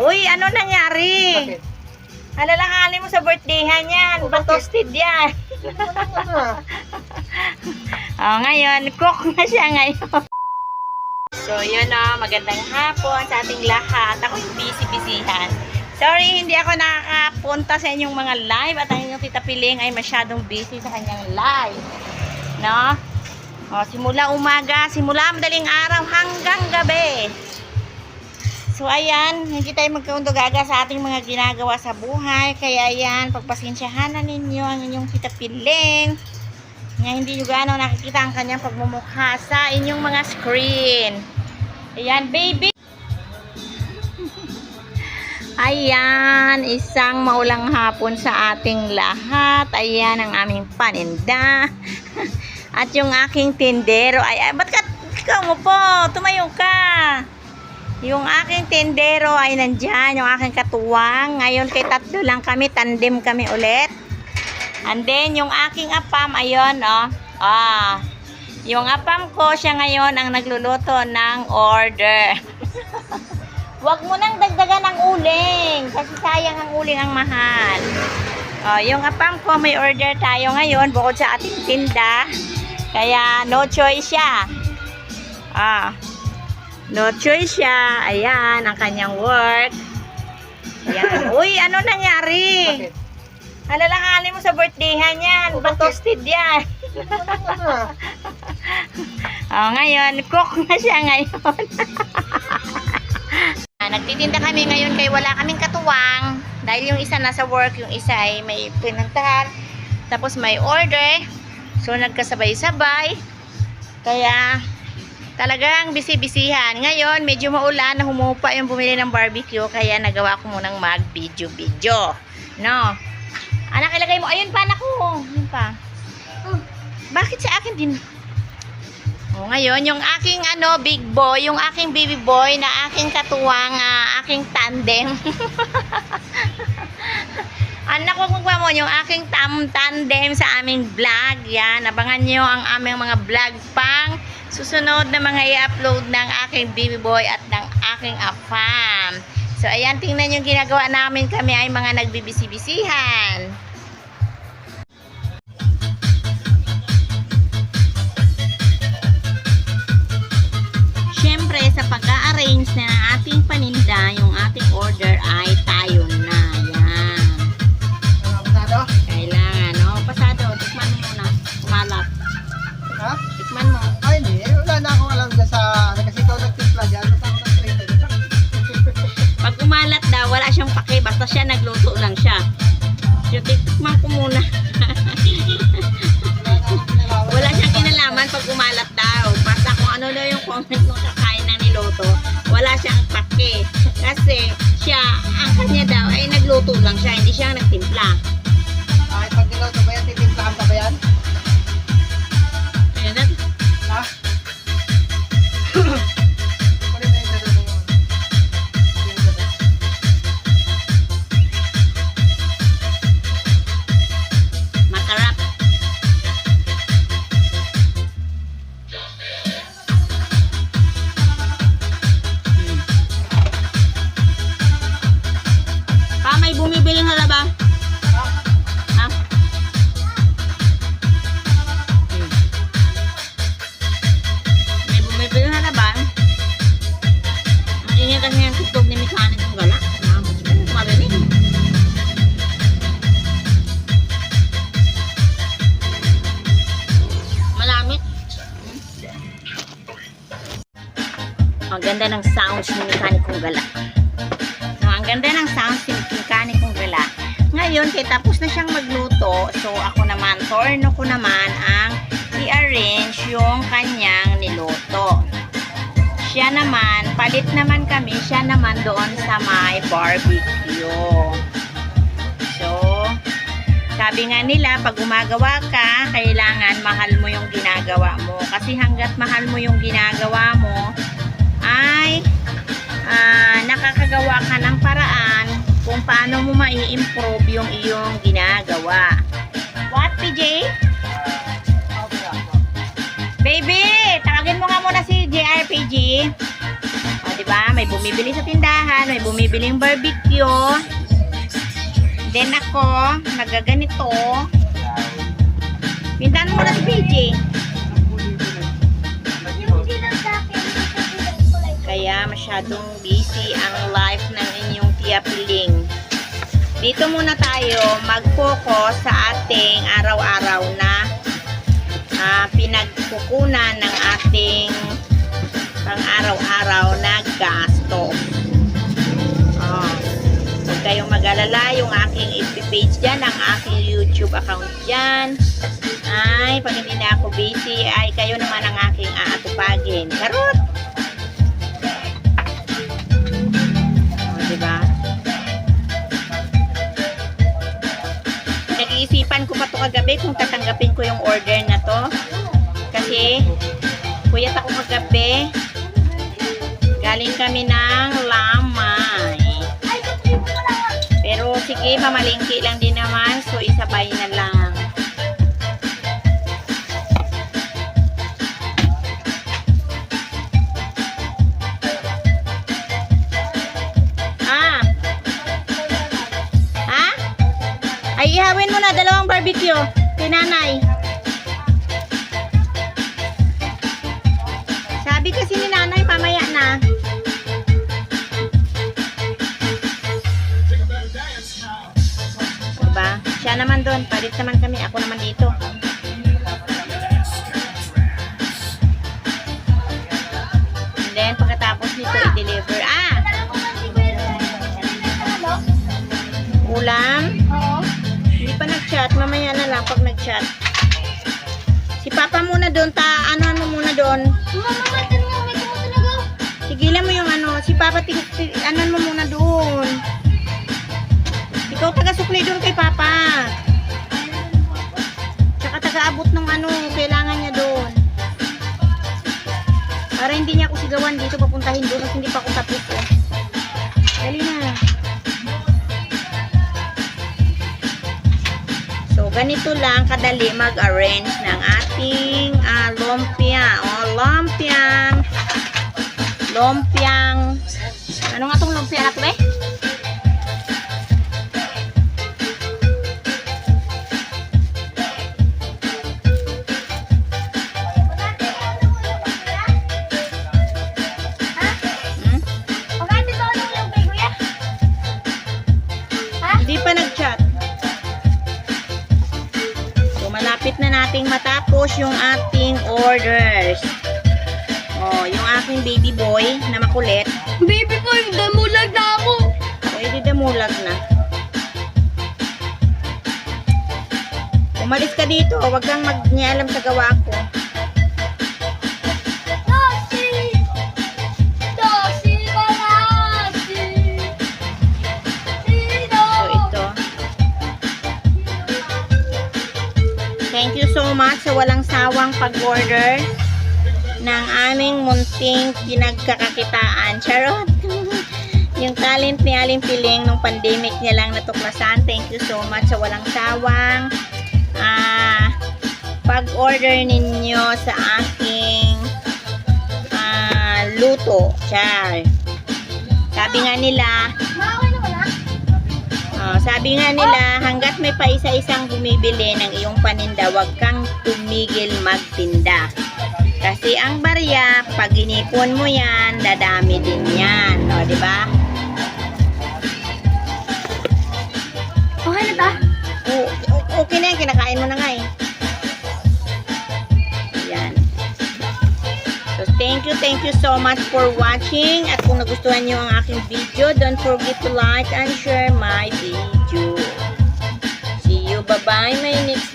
Uy, ano nangyari? Bakit? Alalahanin mo sa birthdayhan yan. Oh, bakit? Toasted yan. Ngayon, cook na siya ngayon. So, yun magandang hapon sa ating lahat. Ako yung busy-busyhan. Sorry, hindi ako nakakapunta sa inyong mga live at ang inyong Tita Piling ay masyadong busy sa kanyang live. No? Simula umaga, simula madaling araw hanggang gabi. So, ayan, hindi tayo magkaundogaga sa ating mga ginagawa sa buhay. Kaya, ayan, pagpasensyahan na ninyo ang inyong Tita Piling. Nga hindi nyo gano'ng nakikita ang kanyang pagmumukha sa inyong mga screen. Ayan, baby. Ayan, isang maulang hapon sa ating lahat. Ayan ang aming paninda. At yung aking tindero. Ay, ba't ka ikaw mo po? Tumayo ka. Yung aking tindero ay nandyan. Yung aking katuwang. Ngayon kay tatlo lang kami. Tandem kami ulit. And then, yung aking apam, ayun, yung apam ko, siya ngayon ang nagluluto ng order. Huwag mo nang dagdagan ang uling. Kasi sayang ang uling ang mahal. Yung apam ko, may order tayo ngayon bukod sa ating tinda. Kaya, no choice siya. No choice siya. Ayan, ang kanyang work. Ayan. Uy, ano nangyari? Bakit? Alalahanin mo sa birthdayhan yan. Oh, bakit? Toasted yan. Ngayon, cook na siya ngayon. Nagtitinda kami ngayon kay wala kaming katuwang. Dahil yung isa nasa work, yung isa ay may pinuntahan. Tapos may order. So, nagkasabay-sabay. Kaya, talagang busy-busyhan. Ngayon, medyo maulan na humupa yung bumili ng barbecue. Kaya, nagawa ko munang mag-video-video. No? Anak, ilagay mo. Ayun pa, anak ko. Ayun pa. Bakit sa akin din? Ngayon, yung aking big boy, yung aking baby boy na aking katuwang, aking tandem. Anak, huwag magpa mo yung aking tandem sa aming vlog. Yan, abangan nyo ang aming mga vlog pang susunod na mga i-upload ng aking baby boy at ng aking afam. So, ayan, tingnan yung ginagawa namin. Kami ay mga nagbibisi-bisihan. Siyempre, sa pag-a-arrange na ng ating paninda, yung ating order ay tayo na. Yan. Pasado? Kailangan, pasado. Tikman mo muna. Kumalat. Ha? Tikman mo. Ay, hindi. Wala na akong alam dyan sa... Kasi ikaw nagtimpla dyan. Basta ako nag-trade. Pag umalat daw, wala siyang pake. Basta siya nagluto lang siya. So, tikman ko muna. Wala siyang kinalaman pag umalat daw. Basta kung ano daw yung comment ng kakain na niluto, wala siyang pake. Kasi siya, ang kanya daw ay nagluto lang siya. Hindi siya nagtimpla. Ay, pag niloto ba yan, titimplahan ka ba yan? Ayun na. Ha? Kunin na yung dalawa mo. Masarap. May bumibili na ba? Ha? May bumibili na ba? Ang ingay kasi yung tutog ni Mikanin ng gala. Marinig. Malamit. Ang ganda ng sounds ni Mikanin kong gala. Ang ganda ng sounds ni Mikanin kong gala. Ngayon, kaya tapos na siyang magluto. So, ako naman, torno ko naman ang i-arrange yung kanyang niluto. Siya naman, palit naman kami, siya naman doon sa may barbecue. So, sabi nga nila, pag gumagawa ka, kailangan mahal mo yung ginagawa mo. Kasi hanggat mahal mo yung ginagawa mo, ay nakakagawa ka ng paraan kung paano mo mai-improve yung iyong ginagawa. What, PJ? Baby, tawagin mo nga muna si JRPG. O, diba? ba? May bumibili sa tindahan, may bumibiling barbecue. Then ako, nagaganito. Pintahan mo na si PJ. Kaya masyadong busy ang life ng inyong Tia Piling. Dito muna tayo mag-focus sa ating araw-araw na pinagkukunan ng ating pang-araw-araw na gasto. Huwag kayong mag-alala, yung aking FB page dyan, ang aking YouTube account dyan. Ay, pag hindi na ako busy, ay kayo naman ang aking aatupagin. Charot! Diba? Nag-iisipan ko pa to kagabi kung tatanggapin ko yung order na to. Kasi, kuyat ako kagabi. Galing kami ng Lamay. Pero sige, mamalingki lang din naman. So, isabay na lang. Ay, ihawin mo na dalawang barbecue. Tinanay. Sabi kasi ni nanay, pamaya na. Diba? Siya naman doon. Palit naman kami. Ako naman dito. And then, pagkatapos nito, i-deliver. Ulam? Oo. Hindi pa nag-chat. Mamaya na lang pag nag-chat. Si Papa muna doon. Ano mo muna doon? Tigilan mo yung ano. Si Papa, ano mo muna doon. Ikaw taga-supply doon kay Papa. Tsaka taga-abot ng ano. Kailangan niya doon. Para hindi niya ako sigawan dito. Papuntahin doon. Kasi hindi pa ako tapos. Dali na. So, ganito lang kadali mag-arrange ng ating lumpia. Lumpiang. Ano nga tong lumpia na to eh? Hindi pa nag-chat. Malapit na nating matapos yung ating orders. Oh, yung aking baby boy na makulit. Baby boy, damulag na ako. Pwede damulag na. Umalis ka dito. Huwag kang mag-nialam sa gawa ko. Thank you so much sa walang sawang pag-order ng aming munting pinagkakakitaan. Charot! Yung talent ni Aling Piling nung pandemic niya lang natuklasan. Thank you so much sa walang sawang pag-order ninyo sa aking luto. Char! Sabi nga nila, hanggat may pa isa-isang bumibili ng iyong paninda, huwag kang tumigil magtinda. Kasi ang barya, pag inipon mo yan, dadami din yan. O, diba? Okay na ba? Okay na yan, kinakain mo na nga eh. Ayan. So, thank you so much for watching. At kung nagustuhan nyo ang aking video, don't forget to like and share my video. See you, bye-bye, my next